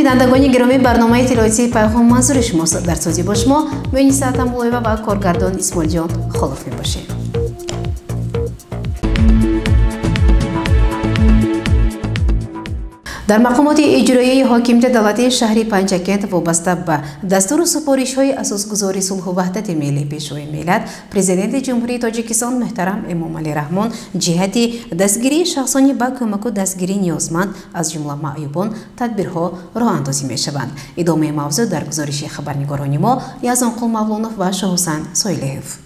بینندگان گرامی، برنامه اطلاعاتی پیغام منظور شماست. در سازی با شما مهندس تنبولایوه و کارگردان اسماعیل جان خلوف میباشیم. در مقامات اجرایی حاکمیت دولتی شهر پنجکند وابسته به دستور سپارش‌های اساسگذاری صلح و وحدت ملی پیشروی ملت، پرزیدنت جمهوری تاجیکستان محترم امامعلی رحمان جهت دستگیری شخصانی با کمک و دستگیری نیازمند از جمله معیوبان تدبیرها راه اندازی می‌شوند. ادامه موضوع در گزارش خبرنگاران ما یزدانقل مولانوف و شاهحسین سایلیف.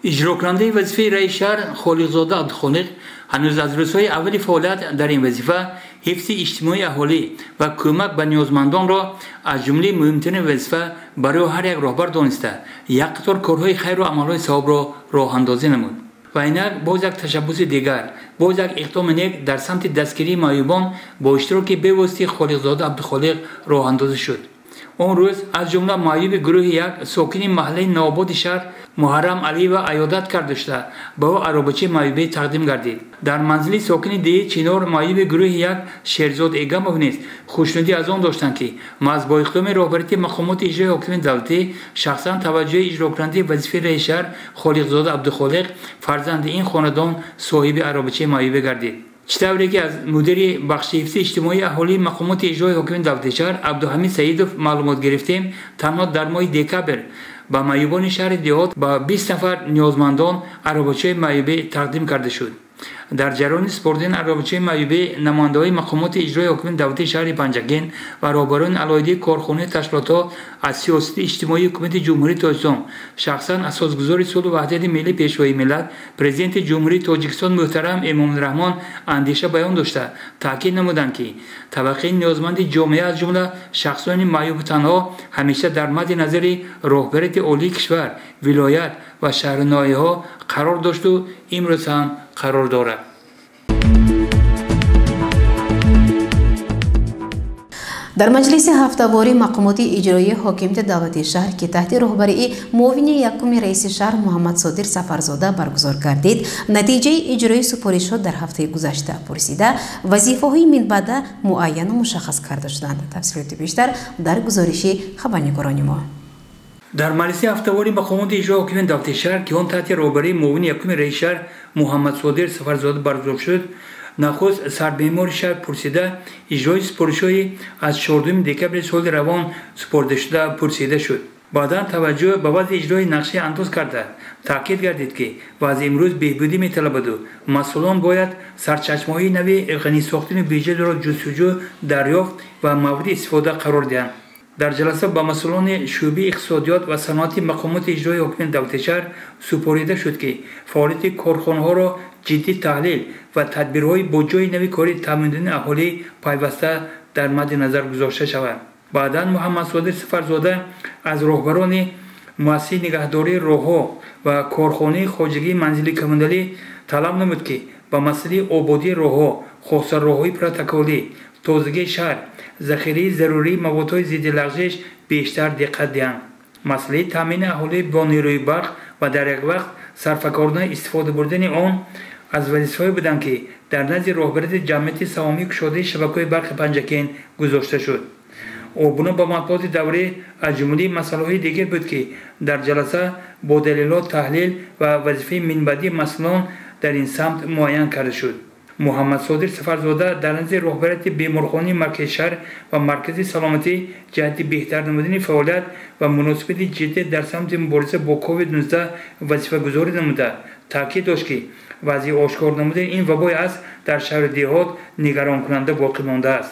اجرا کننده وظیفه رئیس شهر خالقزاده عبدالخالق هنوز از روزهای اول فعالیت در این وظیفه حفظ اجتماعی اهالی و کمک به نیازمندان را از جمله مهمترین وظیفه برای هر یک راهبر دانسته یک قطار کارهای خیر و عملهای ثواب را راه اندازی نمود. و اینک باز یک تشبس دیگر، باز یک اقدام نیک در سمت دستگیری معیوبان با اشتراک به‌واسطه خالقزاده عبدالخالق راه اندازی شد. اون روز از جمله معیوب گروه یک ساکن محله نوآباد شهر محرم علی و عیادت کرده شده به او عربچه معیوبه تقدیم گردید. در منزل ساکن دی چینار معیوب گروه یک شیرزاد ایگمov نیز خوشنودی از آن داشتند که از با اقدام رهبری مقامات اجرایی حاکمیت دولتی شخصا توجه اجرا کننده وظیفه رئیس شهر خالقزاده عبدالخالق فرزند این خاندان صاحب عربچه معیوبه گردید. چطوری که از مدیر بخش حفظ اجتماعی اهالی مقامات اجرایی حاکمیت دولتی شهر عبدالحمید سعیدوف معلومات گرفتیم، تنها در ماه دکبر با معیوبان شهر دیهات با 20 نفر نیازمندان عربچه معیوبه تقدیم کرده شد. در جریان سپردن عربچه معیوبه نماینده‌های مقامات اجرایی حاکمیت دولتی شهر پنجکند و رهبران علایده کارخانه تشکیلات از سیاست اجتماعی حکومت جمهوری تاجیکستان شخصا اساسگذار صلح و وحدت ملی پیشروی ملت پرزیدنت جمهوری تاجیکستان محترم امامعلی رحمان اندیشه بیان داشته تاکید نمودند که طبقه نیازمند جامعه از جمله شخصان معیوب تنها همیشه در مد نظر رهبریت عالی کشور، ولایت و شهرنایی‌ها قرار داشت و امروز هم قرار دارد. در مجلس هفته‌واری مقامات اجرایی حاکمیت دولتی شهر که تحت رهبری معاون یکم رئیس شهر محمد صادق سفرزاده برگزار گردید، نتیجه اجرای سپارش‌ها در هفته گذشته پرسیده وظیفه‌های من بعد معین و مشخص کرده شدند. تفصیلات بیشتر در گزارش خبرنگاران ما. در مجلس هفته‌واری مقامات اجرایی حاکمیت دولتی شهر که آن تحت رهبری معاون یکم رئیس شهر محمد صادق سفرزاده برگزار شد، نخست سربیمار شهر پرسیده اجرای سپارش‌های از 14 دکبر سال روان سپرده شده پرسیده شد. بعدا توجه به وضع اجرای نقشه انداز کرده تاکید گردید که وضع امروز بهبودی می‌طلبد و مسئولان باید سرچشمه‌های نوی غنی ساختن بودجه را جستجو دریافت و مورد استفاده قرار دهند. در جلسه با مسئولان شعبه اقتصادیات و صنعت مقامات اجرایی حاکمیت دولتی شهر سپرده شد که فعالیت کارخانه‌ها را جدی تحلیل و تدبیرهای با جای نوی کاری تامین دادن اهالی پیوسته در مد نظر گذاشته شود. بعدا محمد صادق سفرزاده از رهبران مؤسسه نگهداری راه‌ها و کارخانه خواجگی منزلی کماندلی طلب نمود که با مسئله آبادی راه‌ها، خاصه راه‌های پروتکلی، تازگی شهر، ذخیره ضروری موادهای ضد لغزش بیشتر دقت دهند. مسئله تامین اهالی با نیروی برق و در یک وقت صرفه‌کارانه استفاده بردن آن از وظیفه‌هایی بودند که در نزد رهبری جمعیت سهامی گشاده شبکه‌های برق پنجکند گذاشته شد. او بنا به مطالبات دوره از جمله مسائل دیگر بود که در جلسه با دلایل تحلیل و وظیفه منبعدی مسئولان در این سمت معین کرده شد. محمد صادق سفرزاده در نزد رهبریت بیمارخانه مرکز شهر و مرکز سلامتی جهت بهتر نمودن فعالیت و مناسبت جدید در سمت مبارزه با کووید 19 وظیفه گذاری نموده تاکید داشت که وضع آشکار نمودن این وبای است در شهر دیهات نگران کننده باقی مانده است.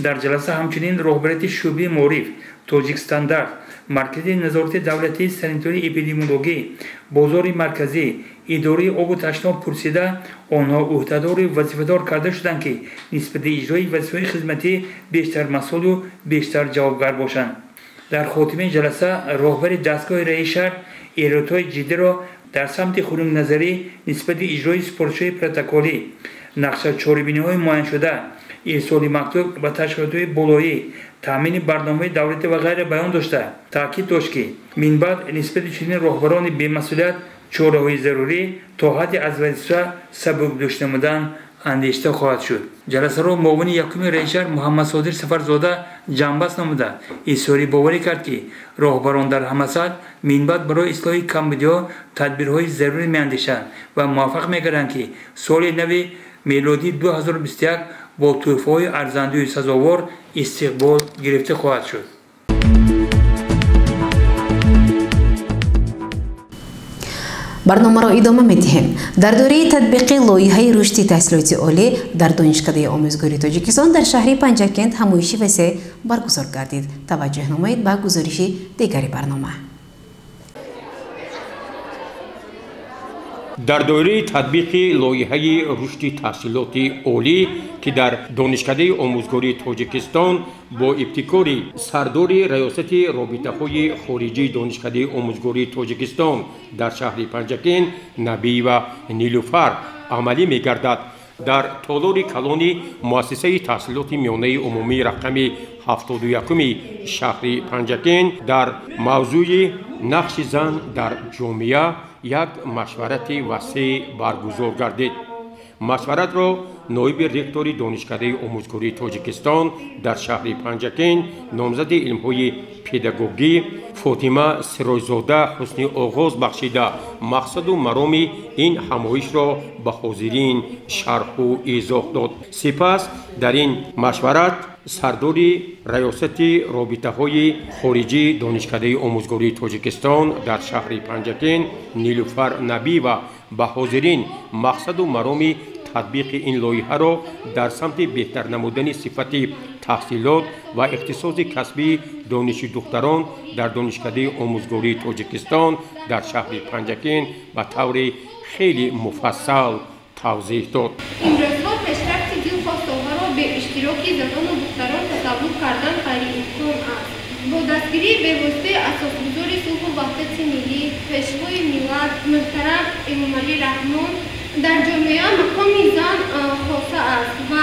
در جلسه همچنین رهبریت شعبه معارف، تاجیک استاندارد، مرکز نظارت دولتی سانیتاری اپیدمیولوژی، بازار مرکزی، اداره آب و تشناب پرسیده آنها عهدهدار وظیفه‌دار کرده شدند که نسبت اجرای وظیفه خدمتی بیشتر مسئول و بیشتر جوابگر باشند. در خاتمه جلسه رهبر دستگاه رئیس شهر ایرادهای جدی را در سمت خانم نظری نسبت اجرای سپارش‌های پروتکلی، نقشه چاره‌بینی‌های معین شده، ارسال مکتوب و تشکیلات‌های بالایی، تامین برنامه دولتی و غیره بیان داشته تاکید داشت که من بعد نسبت چنین رهبران بی‌مسئولیت چاره‌های ضروری تا حد از وظیفه سبک داشته نمودن اندیشیده خواهد شد. جلسه را معاون یکم رئیس شهر محمد صادق سفرزاده جنبش نموده اظهار باوری کرد که راهبران در همه سطح منبعد برای اصلاح کمبودی‌ها تدبیرهای ضروری می‌اندیشند و موافق می‌گردند که سال نو میلادی 2021 با تحفه‌های ارزنده و سزاوار استقبال گرفته خواهد شد. برنامه را ادامه می‌دهیم. در دوره تطبیق لایحه رشد تحصیلات عالی در دانشکده آموزگاری تاجیکستان در شهر پنجکند همایشی وسیع برگزار گردید. توجه نمایید به گزارش دیگری برنامه. در دوره تطبیق لایحه رشد تحصیلات عالی که در دانشکده آموزگاری تاجیکستان با ابتکار سردار ریاست رابطه‌های خارجی دانشکده آموزگاری تاجیکستان در شهر پنجکند نبی و نیلوفر عملی می‌گردد. در تالار کلان مؤسسه تحصیلات میانه عمومی رقم 71 شهر پنجکند در موضوع نقش زن در جامعه یک مشورت وسیع برگزار گردید. مشورت را نایب رکتور دانشکده آموزگاری تاجیکستان در شهر پنجکند نامزد علم‌های پداگوژی فاطمه سرایزاده حسنی آغاز بخشیده مقصد و مرام این همایش را به حاضرین شرح و ایضاح داد. سپس در این مشورت سردار ریاست رابطه‌های خارجی دانشکده آموزگاری تاجیکستان در شهر پنجکند نیلوفر نبی و به حاضرین مقصد و مرام تطبیق این لایحه را در سمت بهتر نمودن صفت تحصیلات و اختصاص کسبی دانش دختران در دانشکده آموزگاری تاجیکستان در شهر پنجکند به طور خیلی مفصل توضیح داد. امروزها پیشرفت دلخواست‌ها را به اشتراک زنان و دختران تصور کردن غیر امکان است. با دستگیری به واسطه اساسگذار صلح و وحدت ملی پیشوای ملت محترم امامعلی رحمان در جامعه مقام زن خاصه است و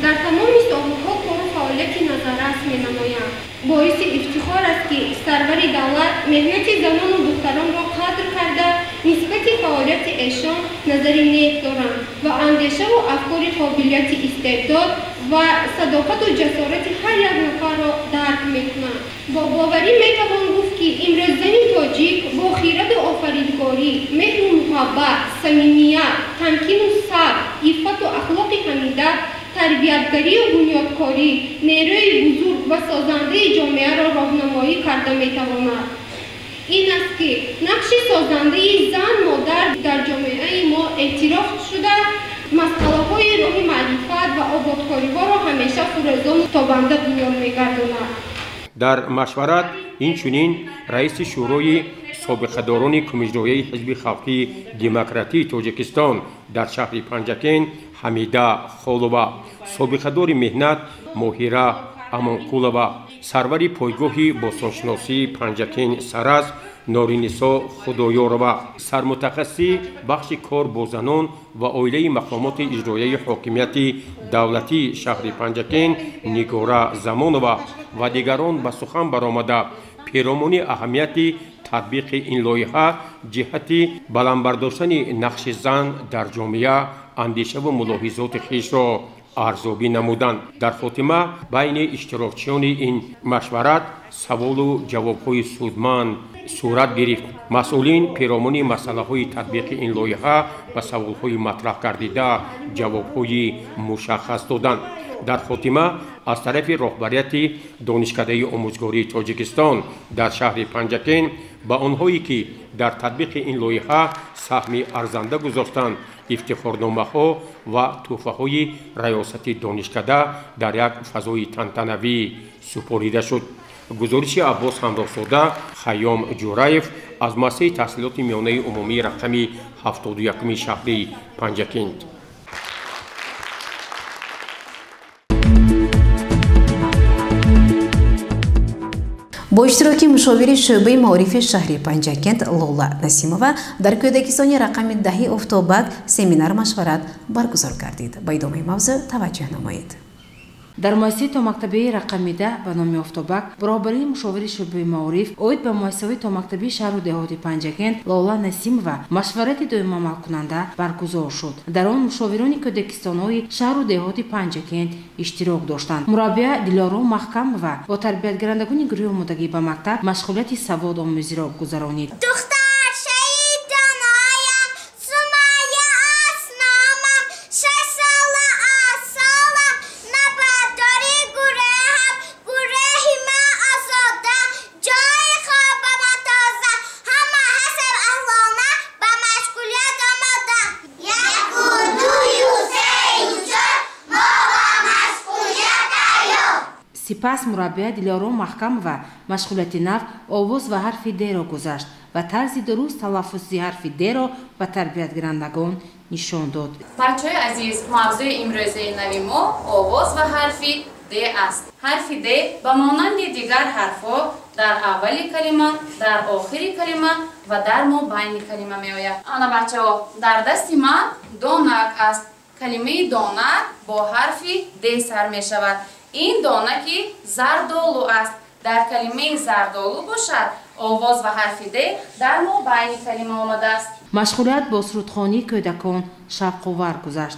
در تمام ساحه‌ها کار و فعالیت نظررس می‌نمایند. باعث افتخار است که سرور دولت مهنت زنان و دختران را قدر کرده نسبت فعالیت ایشان نظر نیک دارند و اندیشه و افکار قابلیت استعداد و صداقت و جسارت هر یک نفر را درک می‌کنند. با باوری میتوان گفت که امروز زن تاجیک با خیرت آفریدگاری، مهر و محبت، صمیمیت، تمکین و صبر، عفت و اخلاق حمیده، تربیتگری و بنیادکاری، نیروی بزرگ و سازنده جامعه را راهنمایی کرده میتواند. این است که نقش سازنده زن مادر در جامعه ما اعتراف شده مسئله‌های راه معرفت و آبادکاری‌ها را همیشه فراز و تابنده بیان می‌گرداند. در مشورت اینچنین رئیس شورای سابقه‌داران کمیسیون حزب خلقی دموکراتی تاجیکستان در شهر پنجکند حمیده خالوبا، سابقه‌دار مهنت ماهیره امانقولова، سرور پایگاه باستانشناسی پنجکند سرز نارینسا خدایارова، سرمتخصص بخش کار با زنان و عائله مقامات اجرایی حاکمیت دولتی شهر پنجکند نگاره زمانова و دیگران به سخن برآمده پیرامون اهمیت تطبیق این لایحه جهت بلند برداشتن نقش زن در جامعه اندیشه و ملاحظات خویش را ارزیابی نمودند. در خاتمه بین اشتراکچیان این مشورت سوال و جواب‌های سودمند صورت گرفت. مسئولین پیرامون مسئله‌های تطبیق این لایحه و سوال‌های مطرح گردیده جواب‌های مشخص دادند. در خاتمه از طرف رهبریت دانشکده آموزگاری تاجیکستان در شهر پنجکند با آنهایی که در تطبیق این لایحه سهم ارزنده گذاشتند افتخارنامه‌ها و تحفه‌های ریاست دانشکده در یک فضای تنتنوی سپریده شد. گزارش عباس همراه‌ساده، خیام جورایف از مؤسسه تحصیلات میانه عمومی رقم 71 شهر پنجکند. با اشتراک مشاور شعبه معارف شهر پنجکند لولا نسیمова در کودکستان رقم 10 اکتبر سمینار مشورت برگزار گردید. با ادامه موضوع توجه نمایید. дар муассисаи томактабии рақами 10 ба номи Офтобак баробарии мушовири шӯъбаи маориф оид ба муассисаҳои томактабии шаҳру деҳоти Панҷакент Лола Насимова машварати доим амалкунанда баргузор шуд. дар он мушовирони кӯдакистонҳои шаҳру деҳоти Панҷакент иштирок доштанд. мураббия Дилоро Маҳкамова бо тарбиятгарандагони гурӯҳи омодагӣ ба мактаб машғулияти саводомӯзиро гузаронид. سپس مربی دلارو محکمова مشغولیت نو آواز و حرف د را گذاشت و طرز درست تلفظ حرف د را به تربیتگرندگان نشان داد. بچه‌های عزیز، موضوع امروزه نوی ما آواز و حرف د است. حرف د به مانند دیگر حرف‌ها در اول کلمه، در آخر کلمه و در مابین کلمه میآید. انا بچه‌ها در دست من دانک است. کلمه دانک با حرف د سر می شود. این دانکی زردالو است. در کلمه زردالو باشد آواز و حرف د در مابین کلمه آمده است. مشغولیت با سرودخوانی کودکان شوق‌آور گذشت.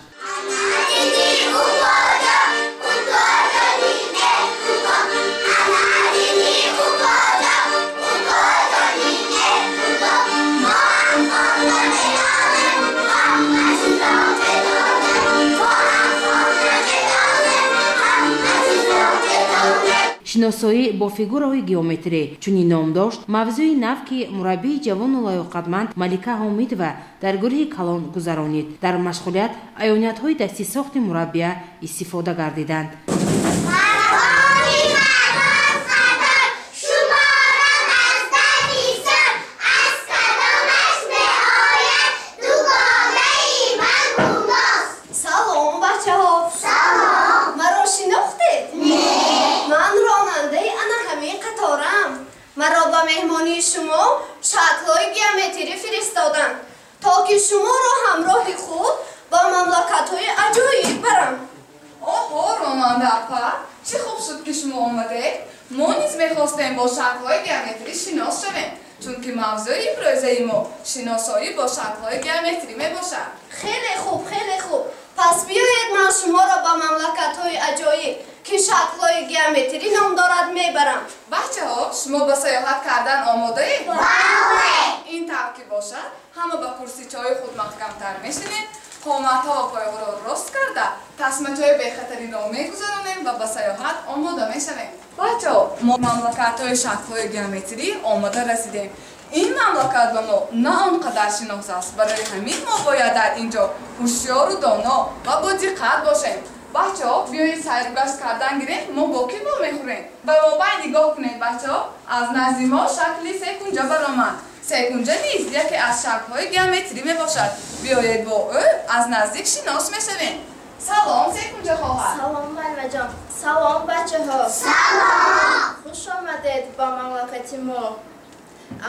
شناسایی با فیگورهای گئومتری چونین نام داشت موضوعی نو که مربی جوان و لایقتمند ملکه حامدова در گروه کلان گذرانید. در مشغولیت عیانیت‌های دستی ساخت مربیه استفاده گردیدند. مرا با مهمانی شما شکل‌های گئومتری فرستادند تا که شما را همراه خود با مملکت‌های عجایب برم. اوه راننده اپا، چه خوب شد که شما آمدید. ما نیز می‌خواستیم با شکل‌های گئومتری شناس شویم، چون که موضوع امروزه ما شناسایی با شکل‌های گئومتری میباشد. خیلی خوب، خیلی خوب. پس بیایید من شما را با مملکت‌های عجایب که شکل‌های گئومتری نام دارد میبرم. بچه‌ها شما با سیاحت کردن آماده اید؟ بله. این طور که باشد همه با کرسی‌های خود محکم‌تر میشینید، قامت‌ها و پایه‌ها را راست کرده تصمیم‌های بی‌خطری را میگذارانیم و با سیاحت آماده میشویم. بچه‌ها ما مملکت‌های شکل‌های گئومتری آماده رسیدیم. این مملکت به ما نه آنقدر شناس است، برای همین ما باید در اینجا هوشیار و دانا و با دقت باشیم. بچه‌ها بیایید سیرگشت کردن گیریم، ما با کی بول میخوریم؟ به مابین نگاه کنید بچه‌ها. از نزد ما شکلی سه‌کنجه برآمد. سه‌کنجه نیز یکی از شکل‌های گئومتری میباشد. بیایید با او از نزدیک شناس میشویم. سلام سه‌کنجه خواهر. سلام ملمه جان. سلام بچه‌ها. سلام. خوش آمدید با مملکت ما.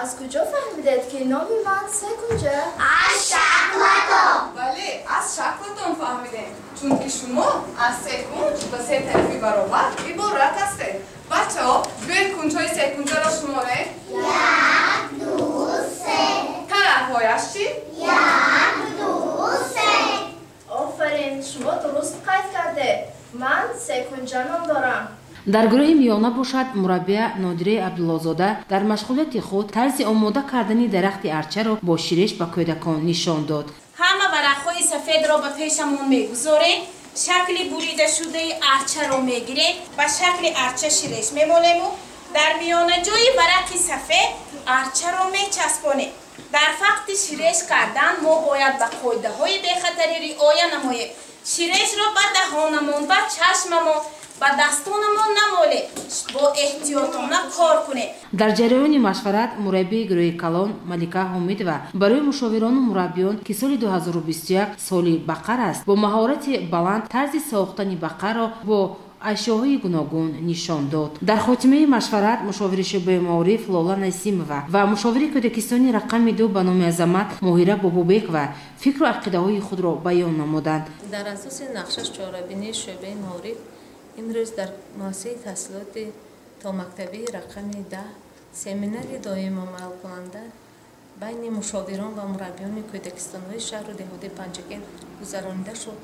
از کجا فهمیدید که نام من سه‌کنجه؟ از شکلتون. بله از شکلتون فهمیدیم، چون که شما از سه کنج به سه طرفی برابر عبارت هستید. بچه‌ها بیایید کنج‌های سه‌کنجه را شمارید. 1 2 3. طرف‌هایش چی؟ 1 2 3. آفرین، شما درست قید کرده. من سه‌کنجه نام دارم. در گروه میانه باشد مربی نادره عبدالله‌زاده در مشغولیت خود طرز آماده کردن درخت ارچه را با شیرش به کودکان نشان داد. همه ورق‌های سفید را به پیشمون میگذاریم، شکل بریده شده ارچه را میگیریم، به شکل ارچه شیرش میمالیم و در میانه جای ورق سفید ارچه را میچسبانیم. در وقت شیرش کردن ما باید به قاعده‌های بی‌خطری رعایت نماییم. شیرش را به دهانمون، به چشممون، با دستانمون نمالیم، با احتیاطانه کار کنیم. در جریان مشورت مربی گروه کلان ملکه حامدова برای مشاوران و مربیان که سال 2021 سال بقر است با مهارت بلند طرز ساختن بقر را با اشیاهای گوناگون نشان داد. در خاتمه مشورت مشاور شعبه معارف لولا نسیمова و مشاور کودکستانی رقم 2 به نام عظمت ماهره بابوبک و فکر و عقیده‌های خود را بیان نمودند. در اساس نقشه چهاربینی شعبه معارف امروز در مؤسسه تحصیلات تا مکتبی رقم 10 سمیناری دائم عمل کننده بین مشاوران و مربیان کودکستان‌های شهر و دهات پنجگین گذرانیده شد.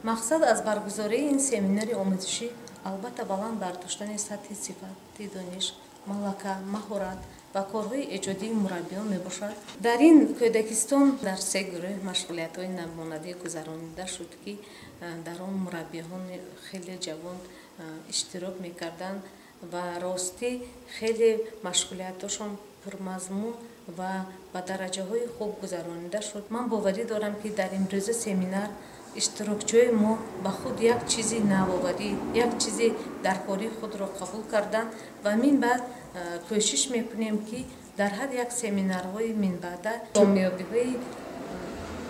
مقصد از برگزاری این سمینار آموزشی البته بلند برداشتن سطح صفت دانش، ملکه، مهارت و کارهای ایجادی مربیان میباشد. در این کودکستان در 3 گروه مشغولیت‌های نمونه‌ای گذرانیده شد که در آن مربیان خیلی جوان اشتراک میکردند و راستی خیلی مشغولیتاشون پرمضمون و با درجه های خوب گذرانیده شد. من باوری دارم که در امروز سمینار اشتراکچیای ما به خود یک چیزی نوآوری، یک چیزی در کاری خود را قبول کردن و من بعد کوشش میکنیم که در هر یک سمینارهای من بعد کامیابی‌های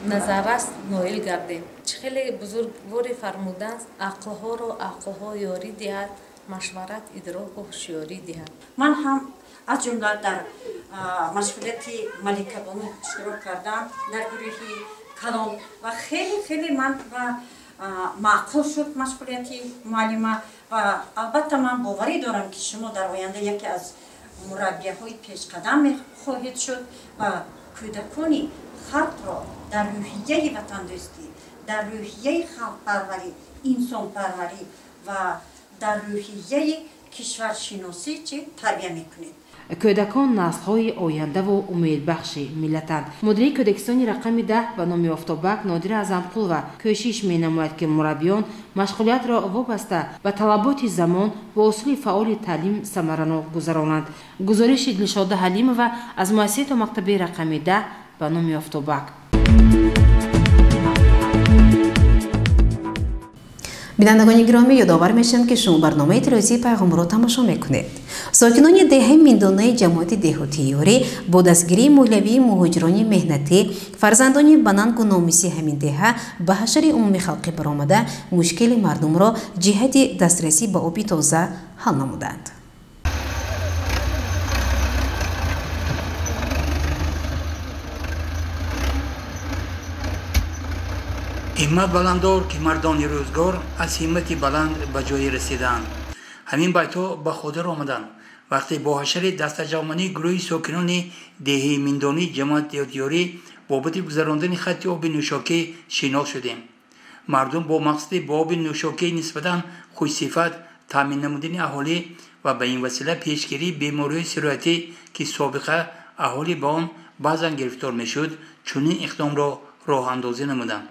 نظرست نائل گردیم. خیلی بزرگواری فرمودند عقلها را عقلها یاری دهد، مشورت ادراک و هوشیاری دهد. من هم از جمله در مشغولیت ملکه بانو اشتراک کردم در گروه کلام و خیلی من معقول شد مشغولیت معلمه و البته من باوری دارم که شما در آینده یکی از مربیه های پیش قدم خواهید شد و کودکانی خلق را در روحیه وطن دوستی، در روحیه خلق پروری، انسان پروری و در روحیه کشور شناسی تربیه میکنید. کودکان نسل‌های آینده و امیدبخش ملتند. مدیر کودکستان رقم 10 به نام آفتابک نادر اعظمقل و کوشش می‌نماید که مربیان مشغولیت را وابسته به طلبات زمان و اصول فعال تعلیم ثمرانو گذرانند. گزارش دلشاد حلیم و از مؤسسه مکتب رقم 10 به نام آفتابک. بینندگان گرامی، یادآور میشم که شما برنامه تلویزیونی پیغام را تماشا میکنید. ساکنان دهه میندانه جماعت دهاتی یاری با دستگیری مولوی مهاجران مهنتی فرزندان بنانگ و ناموسی همین دهه به حشر عمومی خلقی برآمده مشکل مردم را جهت دسترسی به آب تازه حل نمودند. همت بلندار که مردان روزگار از همت بلند به جای رسیدند. همین بیت‌ها به خاطر آمدند وقتی با حشر دستجمعی گروه ساکنان دهه میندانی جماعت دهاتیاری بابت گذراندن خط آب نوشاکی شناخت شدیم. مردم با مقصد با آب نوشاکی نسبتاً خوش‌صفت تامین نمودن اهالی و به این وسیله پیشگیری بیماری‌های سرایتی که سابقه اهالی با آن بعضاً گرفتار میشد چنین اقدام را راه اندازی نمودند.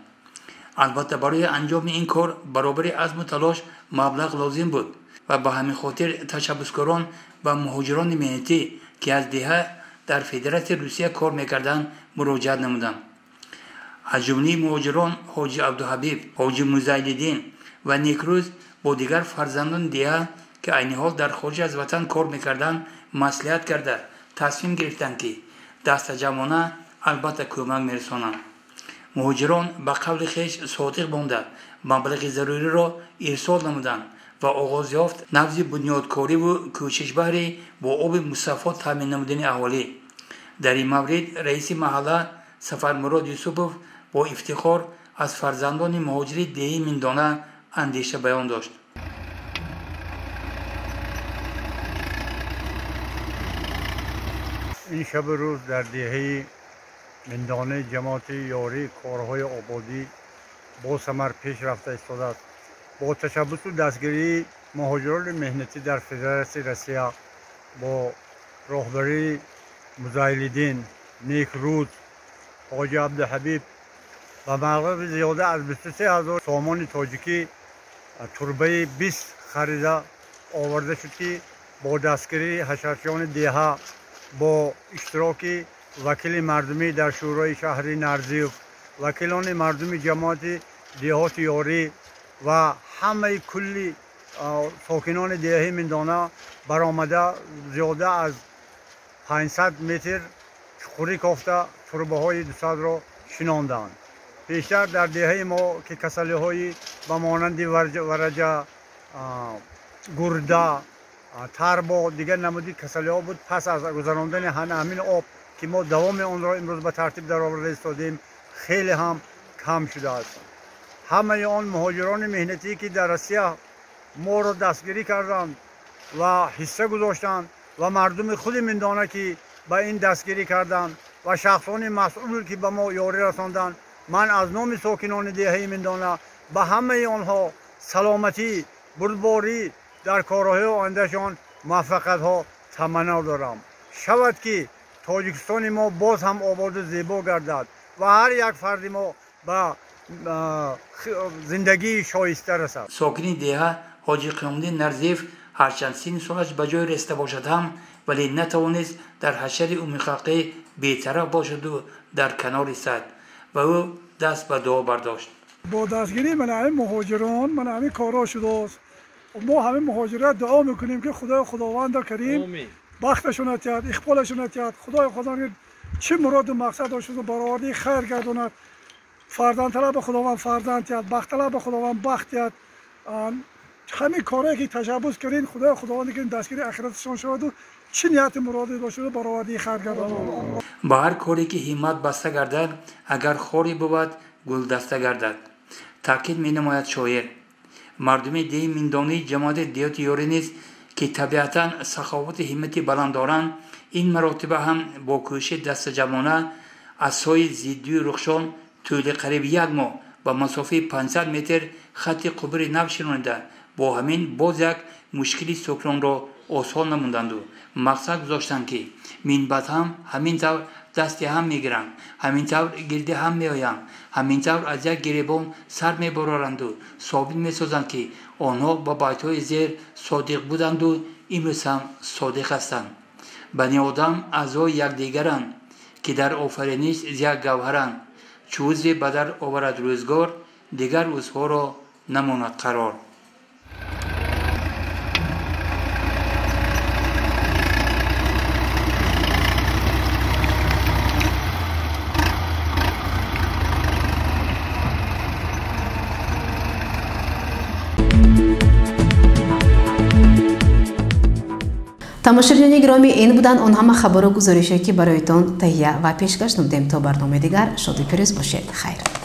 البته برای انجام این کار برابر عزم و تلاش مبلغ لازم بود و به همین خاطر تشبسکاران و مهاجران مهنتی که از دهه در فدراسیون روسیه کار میکردند مراجعت نمودند. از جمله مهاجران حاجی عبدالحبیب، حاجی مزایدین و نیکروز با دیگر فرزندان دهه که عین حال در خارج از وطن کار میکردند مصلحت کرده تصمیم گرفتند که دست جمعانه البته کمک میرسانند. مهاجران به قول خویش صادق مانده مبلغ ضروری را ارسال نمودند و آغاز یافت نبض بنیادکاری و کوشش بهر با آب مصفا تامین نمودن اهالی. در این مورد رئیس محله سفرمراد یوسفوف با افتخار از فرزندان مهاجر دهه میندانه اندیشه بیان داشت. این شب روز در دهه میندانه جماعت یاری کارهای آبادی با ثمر پیش رفته ایستاده است. با تشبس و دستگیری مهاجران مهنتی در فدراسیون روسیه با راهبری مزایدین، نیکروز، حاجی عبدالحبیب و مبلغ زیاده از 23,000 سامان تاجیکی تربه 20 خریده آورده شد که با دستگیری حشرچیان دهه با اشتراک وکیل مردمی در شورای شهری نرزیف، وکیلان مردمی جماعت دهات یاری و همه کلی ساکنان دهه میندانه برآمده زیاده از 500 متر چخوری کافته تربه های 200 را شناندند. پیشتر در دهه ما که کسلی های به مانند ورجه، گرده، تربا دیگر نمودی کسلی ها بود. پس از گذراندن همین آب که ما دوام آن را امروز به ترتیب در آورده ایستادیم خیلی هم کم شده است. همه آن مهاجران مهنتی که در روسیه ما رو دستگیری کردند و حصه گذاشتند و مردم خود میندانه که به این دستگیری کردند و شخصان مسئول که به ما یاری رساندند. من از نام ساکنان دهه میندانه به همه آنها سلامتی، بردباری در کارهای آیندهشان موفقیت ها تمنا دارم. شود که تاجیکستان ما باز هم آباد و زیبا گردد و هر یک فرد ما به زندگی شایسته رسد. ساکنی دهه حاجی قیامالدین نرزیف هرچند سن سالش به جای رسیده باشد هم ولی نتوانست در حشر عمومی خلقی بی‌طرف باشد و در کنار ایستاد و او دست به دعا برداشت. با دستگیری من مهاجران من همین کارا شده است. ما همه مهاجرت دعا میکنیم که خداوند کریم بختشون اتیاد، اقبالشون اتیاد. خداوند چه مراد و مقصد داشته برآورده خیر گرداند. فرزند طلب خداوند فرزند اتیاد، بخت طلب خداوند بخت اتیاد. همین کاری که تشبث کردین خداوند که دستگیری آخرتشان شود و چه نیت مرادی داشته برآورده خیر گرداند. با هر کاری که همت بسته گردد اگر خوری بود گل دسته گردد. تاکید می نماید شاعر. مردم ده میندانی جماعت دیوت یاری نیست که طبیعتا سخاوت همتی بلند دارند. این مراتبه هم با کوشش دست جوانه از سوی زیدی رخشان طول قریب 1 ماه با مسافه 500 متر خط قبر نو شنونده با همین باز یک مشکلی سکران را آسان نموندند و مقصد گذاشتند که منبت هم همین طور دست هم میگیرند، همین طور گرده هم میآیند، همین طور از یک گریبان سر میبرارند و ثابت میسازند که آنها با بیت‌های زیر صادق بودند و امروز هم صادق هستند. بنی آدم اعضای یکدیگرند که در آفرینش یک گوهرند. چو عضوی به در آورد روزگار دیگر عضوها را نماند قرار. тамошобинони гиромӣ ин буданд он ҳама хабару гузоришҳое ки бароятон таҳия ва пешкаш намудем. То барномаи дигар шоду пирӯз бошед. хайр.